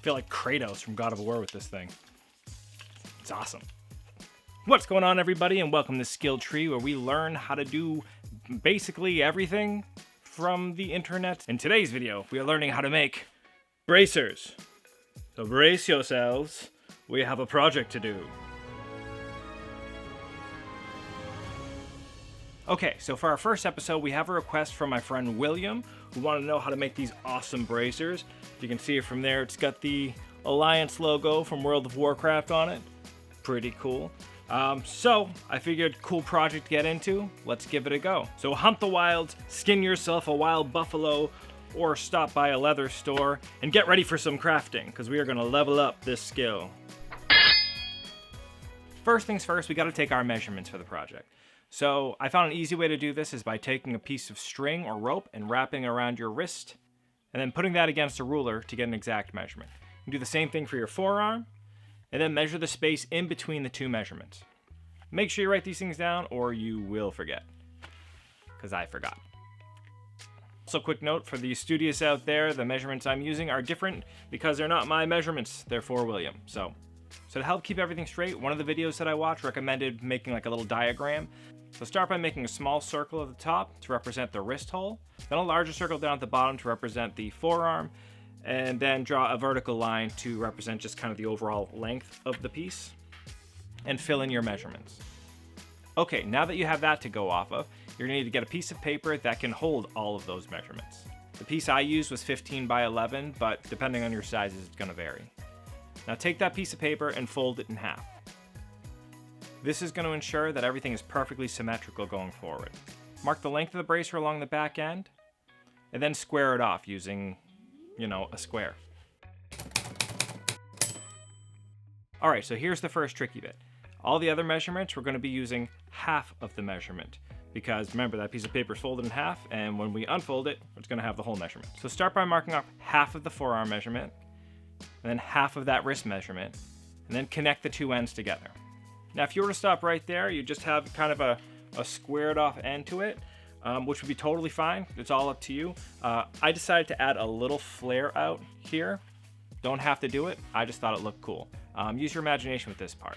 feel like Kratos from God of War with this thing. It's awesome. What's going on, everybody, and welcome to Skill Tree, where we learn how to do basically everything from the internet. In today's video, we are learning how to make bracers. So brace yourselves, we have a project to do. Okay, so for our first episode, we have a request from my friend William, who wanted to know how to make these awesome bracers. You can see it from there. It's got the Alliance logo from World of Warcraft on it. Pretty cool. So I figured cool project to get into. Let's give it a go. So hunt the wilds, skin yourself a wild buffalo, or stop by a leather store and get ready for some crafting, because we are going to level up this skill. First things first, we got to take our measurements for the project. So I found an easy way to do this is by taking a piece of string or rope and wrapping it around your wrist, and then putting that against a ruler to get an exact measurement. You can do the same thing for your forearm, and then measure the space in between the two measurements. Make sure you write these things down or you will forget, because I forgot. Also, quick note for the studious out there, the measurements I'm using are different because they're not my measurements, they're for William. So to help keep everything straight, one of the videos that I watched recommended making like a little diagram. So start by making a small circle at the top to represent the wrist hole, then a larger circle down at the bottom to represent the forearm, and then draw a vertical line to represent just kind of the overall length of the piece, and fill in your measurements. Okay, now that you have that to go off of, you're gonna need to get a piece of paper that can hold all of those measurements. The piece I used was 15 by 11, but depending on your sizes, it's gonna vary. Now take that piece of paper and fold it in half. This is going to ensure that everything is perfectly symmetrical going forward. Mark the length of the bracer along the back end, and then square it off using, a square. Alright, so here's the first tricky bit. All the other measurements, we're going to be using half of the measurement, because remember, that piece of paper is folded in half, and when we unfold it, it's going to have the whole measurement. So start by marking off half of the forearm measurement, and then half of that wrist measurement, and then connect the two ends together. Now, if you were to stop right there, you just have kind of a squared off end to it, which would be totally fine. It's all up to you. I decided to add a little flare out here. Don't have to do it. I just thought it looked cool. Use your imagination with this part.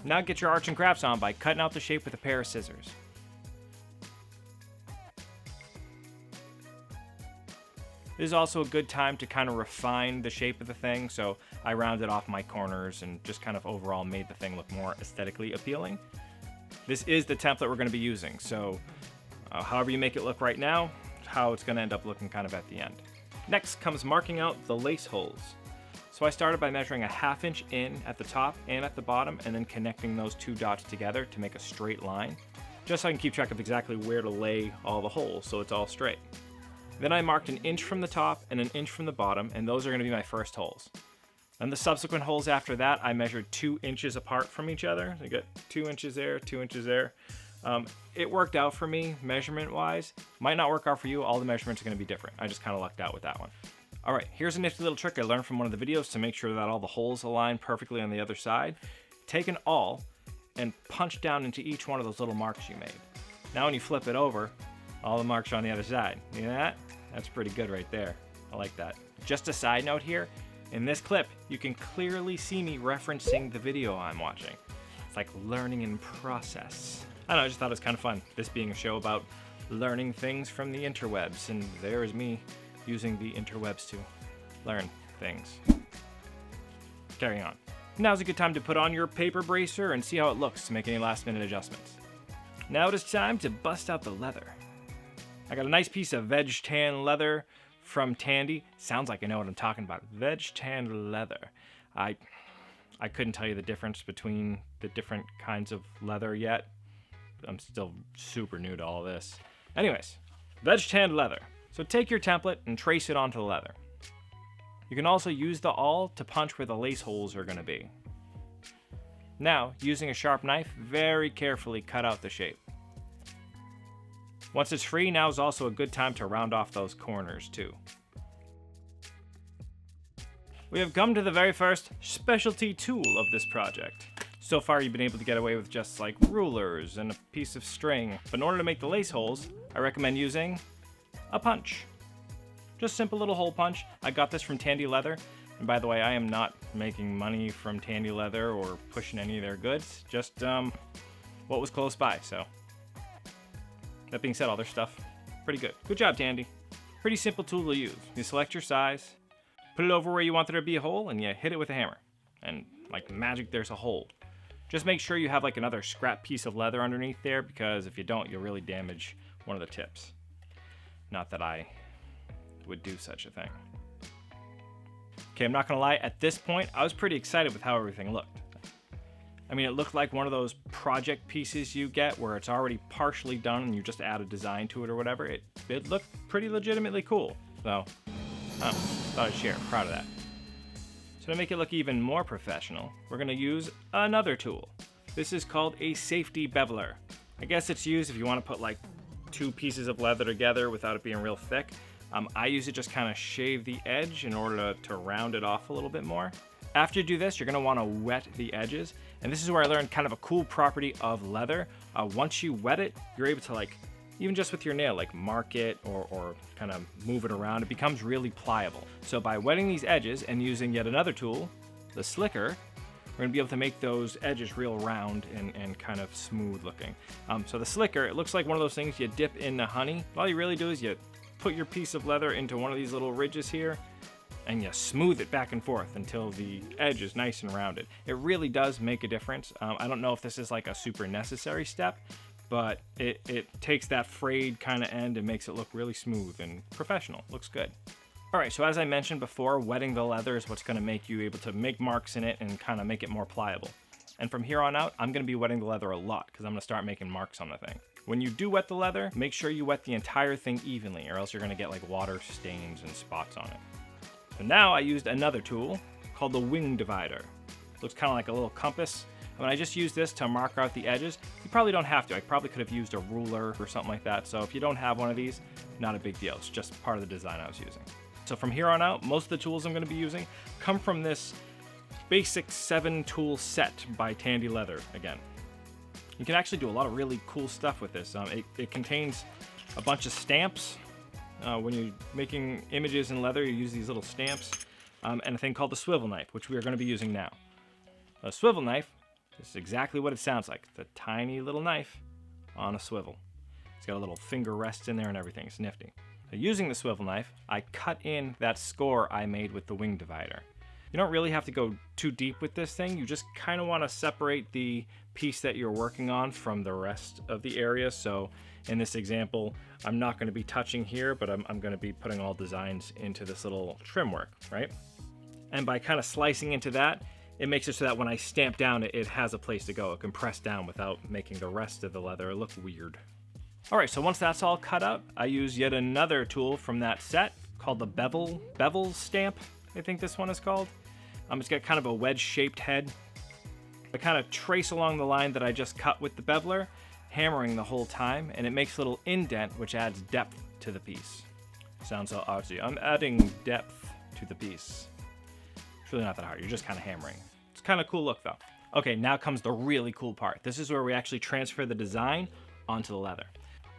Now get your arts and crafts on by cutting out the shape with a pair of scissors. This is also a good time to kind of refine the shape of the thing, so I rounded off my corners and just kind of overall made the thing look more aesthetically appealing. This is the template we're going to be using, so however you make it look right now, how it's going to end up looking kind of at the end. Next comes marking out the lace holes. So I started by measuring a 1/2 inch in at the top and at the bottom, and then connecting those two dots together to make a straight line, just so I can keep track of exactly where to lay all the holes so it's all straight. Then I marked 1 inch from the top and 1 inch from the bottom, and those are going to be my first holes. And the subsequent holes after that, I measured 2 inches apart from each other. I got 2 inches there, 2 inches there. It worked out for me measurement-wise. Might not work out for you. All the measurements are going to be different. I just kind of lucked out with that one. All right, here's a nifty little trick I learned from one of the videos to make sure that all the holes align perfectly on the other side. Take an awl and punch down into each one of those little marks you made. Now when you flip it over, all the marks are on the other side. You know that? That's pretty good right there. I like that. Just a side note here, in this clip, you can clearly see me referencing the video I'm watching. It's like learning in process. I don't know, I just thought it was kind of fun, this being a show about learning things from the interwebs, and there's me using the interwebs to learn things. Carrying on. Now's a good time to put on your paper bracer and see how it looks to make any last minute adjustments. Now it is time to bust out the leather. I got a nice piece of veg tan leather from Tandy. Sounds like I know what I'm talking about. Veg tan leather. I couldn't tell you the difference between the different kinds of leather yet. I'm still super new to all this. Anyways, veg tan leather. So take your template and trace it onto the leather. You can also use the awl to punch where the lace holes are going to be. Now, using a sharp knife, very carefully cut out the shape. Once it's free, now is also a good time to round off those corners too. We have come to the very first specialty tool of this project. So far you've been able to get away with just like rulers and a piece of string, but in order to make the lace holes, I recommend using a punch. Just simple little hole punch. I got this from Tandy Leather, And by the way, I am not making money from Tandy Leather or pushing any of their goods, just what was close by. So that being said, all their stuff, pretty good. Good job, Tandy. Pretty simple tool to use. You select your size, put it over where you want there to be a hole, and you hit it with a hammer. And like magic, there's a hole. Just make sure you have like another scrap piece of leather underneath there, because if you don't, you'll really damage one of the tips. Not that I would do such a thing. Okay, I'm not gonna lie, at this point, I was pretty excited with how everything looked. I mean, it looked like one of those project pieces you get where it's already partially done and you just add a design to it or whatever. It looked pretty legitimately cool. So, thought I'd share. Proud of that. So to make it look even more professional, we're gonna use another tool. This is called a safety beveler. I guess it's used if you wanna put like two pieces of leather together without it being real thick. I use it just kind of shave the edge in order to round it off a little bit more. After you do this, you're gonna wanna wet the edges. And this is where I learned kind of a cool property of leather. Once you wet it, you're able to like, even just with your nail, like mark it or kind of move it around. It becomes really pliable. So by wetting these edges and using yet another tool, the slicker, we're gonna be able to make those edges real round and kind of smooth looking. So the slicker, it looks like one of those things you dip in the honey. All you really do is you put your piece of leather into one of these little ridges here, and you smooth it back and forth until the edge is nice and rounded. It really does make a difference. I don't know if this is like a super necessary step, but it takes that frayed kind of end and makes it look really smooth and professional. Looks good. All right, so as I mentioned before, wetting the leather is what's gonna make you able to make marks in it and kind of make it more pliable. And from here on out, I'm gonna be wetting the leather a lot because I'm gonna start making marks on the thing. When you do wet the leather, make sure you wet the entire thing evenly, or else you're gonna get like water stains and spots on it. So now I used another tool called the wing divider. Looks kind of like a little compass. When I just used this to mark out the edges, you probably don't have to. I probably could have used a ruler or something like that. So if you don't have one of these, not a big deal. It's just part of the design I was using. So from here on out, most of the tools I'm gonna be using come from this basic 7-tool set by Tandy Leather again. You can actually do a lot of really cool stuff with this. It contains a bunch of stamps. When you're making images in leather, you use these little stamps, and a thing called the swivel knife, which we are going to be using now. A swivel knife is exactly what it sounds like. It's a tiny little knife on a swivel. It's got a little finger rest in there and everything. It's nifty. So using the swivel knife, I cut in that score I made with the wing divider. You don't really have to go too deep with this thing. You just kind of want to separate the piece that you're working on from the rest of the area. So in this example, I'm not going to be touching here, but I'm going to be putting all designs into this little trim work, right? And by kind of slicing into that, it makes it so that when I stamp down, it has a place to go. It can press down without making the rest of the leather look weird. All right, so once that's all cut out, I use yet another tool from that set called the bevel stamp, I think this one is called. It's got kind of a wedge-shaped head. I kind of trace along the line that I just cut with the beveler, hammering the whole time, and it makes a little indent which adds depth to the piece. Sounds so artsy. I'm adding depth to the piece. It's really not that hard. You're just kind of hammering. It's kind of cool look though. Okay, now comes the really cool part. This is where we actually transfer the design onto the leather.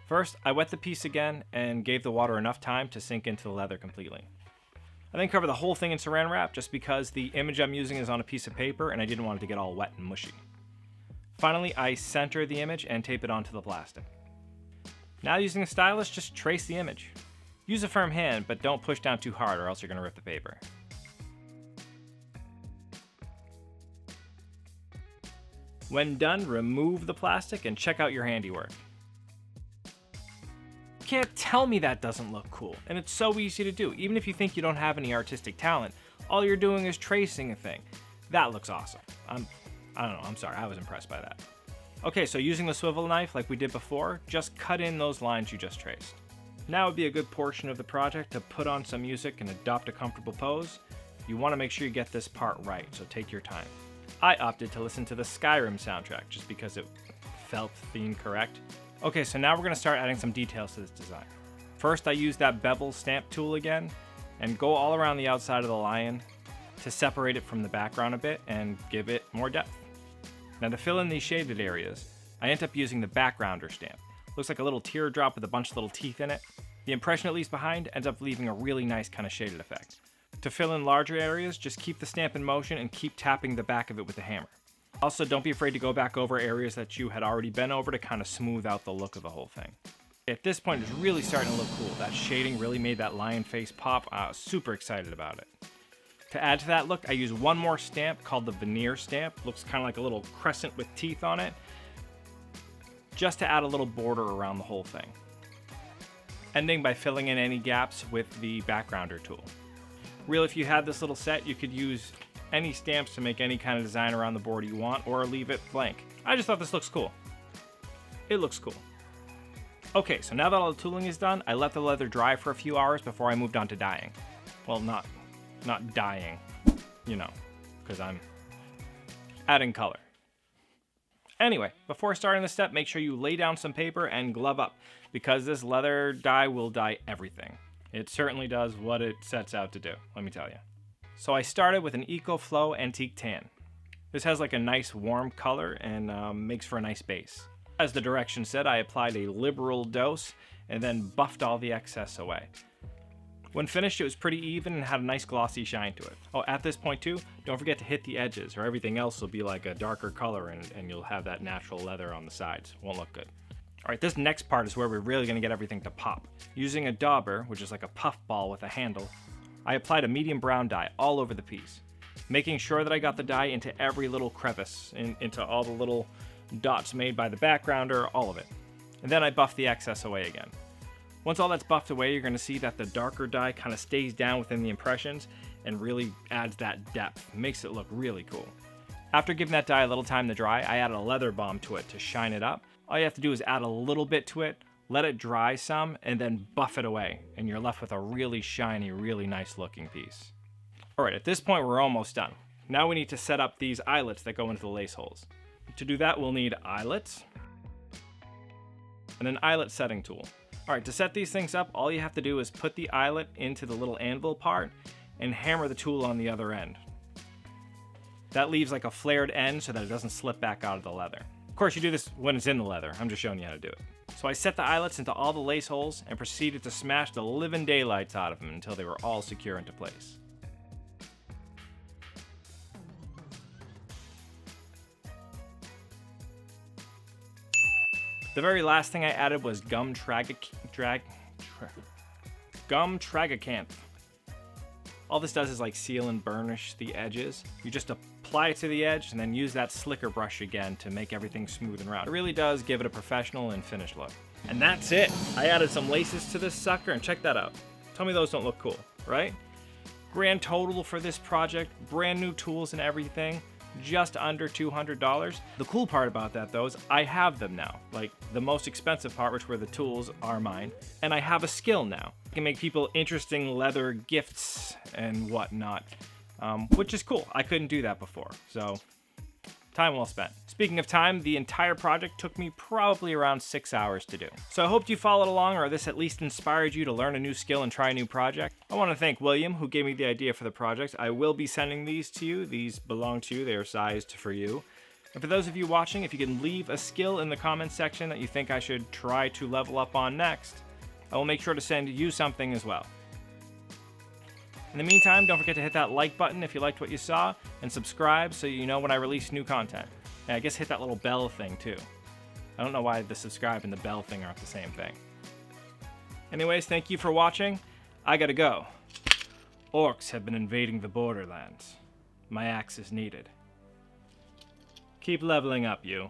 First, I wet the piece again and gave the water enough time to sink into the leather completely. I then cover the whole thing in saran wrap just because the image I'm using is on a piece of paper and I didn't want it to get all wet and mushy. Finally, I center the image and tape it onto the plastic. Now using a stylus, just trace the image. Use a firm hand, but don't push down too hard or else you're going to rip the paper. When done, remove the plastic and check out your handiwork. You can't tell me that doesn't look cool, and it's so easy to do. Even if you think you don't have any artistic talent, all you're doing is tracing a thing. That looks awesome. I don't know, I'm sorry, I was impressed by that. Okay, so using the swivel knife like we did before, just cut in those lines you just traced. Now would be a good portion of the project to put on some music and adopt a comfortable pose. You want to make sure you get this part right, so take your time. I opted to listen to the Skyrim soundtrack just because it felt theme correct. Okay, so now we're going to start adding some details to this design. First, I use that bevel stamp tool again and go all around the outside of the lion to separate it from the background a bit and give it more depth. Now to fill in these shaded areas, I end up using the backgrounder stamp. Looks like a little teardrop with a bunch of little teeth in it. The impression it leaves behind ends up leaving a really nice kind of shaded effect. To fill in larger areas, just keep the stamp in motion and keep tapping the back of it with the hammer. Also, don't be afraid to go back over areas that you had already been over to kind of smooth out the look of the whole thing. At this point, it's really starting to look cool. That shading really made that lion face pop. I was super excited about it. To add to that look, I use one more stamp called the veneer stamp. Looks kind of like a little crescent with teeth on it, just to add a little border around the whole thing. Ending by filling in any gaps with the backgrounder tool. Really, if you had this little set, you could use any stamps to make any kind of design around the board you want, or leave it blank. I just thought this looks cool. It looks cool. Okay, so now that all the tooling is done, I let the leather dry for a few hours before I moved on to dyeing. Well, not dyeing, you know, because I'm adding color. Anyway, before starting this step, make sure you lay down some paper and glove up, because this leather dye will dye everything. It certainly does what it sets out to do, let me tell you. So I started with an EcoFlow Antique Tan. This has like a nice warm color and makes for a nice base. As the directions said, I applied a liberal dose and then buffed all the excess away. When finished, it was pretty even and had a nice glossy shine to it. Oh, at this point too, don't forget to hit the edges or everything else will be like a darker color and you'll have that natural leather on the sides. Won't look good. Alright, this next part is where we're really going to get everything to pop. Using a dauber, which is like a puff ball with a handle, I applied a medium brown dye all over the piece, making sure that I got the dye into every little crevice, into all the little dots made by the backgrounder, all of it. And then I buffed the excess away again. Once all that's buffed away, you're going to see that the darker dye kind of stays down within the impressions and really adds that depth. Makes it look really cool. After giving that dye a little time to dry, I added a leather balm to it to shine it up. All you have to do is add a little bit to it, let it dry some, and then buff it away, and you're left with a really shiny, really nice looking piece. Alright, at this point we're almost done. Now we need to set up these eyelets that go into the lace holes. To do that, we'll need eyelets and an eyelet setting tool. Alright, to set these things up, all you have to do is put the eyelet into the little anvil part and hammer the tool on the other end. That leaves like a flared end so that it doesn't slip back out of the leather. Of course, you do this when it's in the leather. I'm just showing you how to do it. So I set the eyelets into all the lace holes and proceeded to smash the living daylights out of them until they were all secure into place. The very last thing I added was gum tragacanth. All this does is like seal and burnish the edges. You just apply it to the edge and then use that slicker brush again to make everything smooth and round. It really does give it a professional and finished look. And that's it. I added some laces to this sucker and check that out. Tell me those don't look cool, right? Grand total for this project, brand new tools and everything, just under $200. The cool part about that though is I have them now. Like the most expensive part, which were the tools, are mine. And I have a skill now. I can make people interesting leather gifts and whatnot, which is cool. I couldn't do that before, so time well spent. Speaking of time, the entire project took me probably around 6 hours to do. So I hope you followed along, or this at least inspired you to learn a new skill and try a new project. I want to thank William, who gave me the idea for the project. I will be sending these to you. These belong to you. They are sized for you. And for those of you watching, if you can leave a skill in the comments section that you think I should try to level up on next, I will make sure to send you something as well. In the meantime, don't forget to hit that like button if you liked what you saw, and subscribe so you know when I release new content. And I guess hit that little bell thing too. I don't know why the subscribe and the bell thing aren't the same thing. Anyways, thank you for watching. I gotta go. Orcs have been invading the borderlands. My axe is needed. Keep leveling up, you.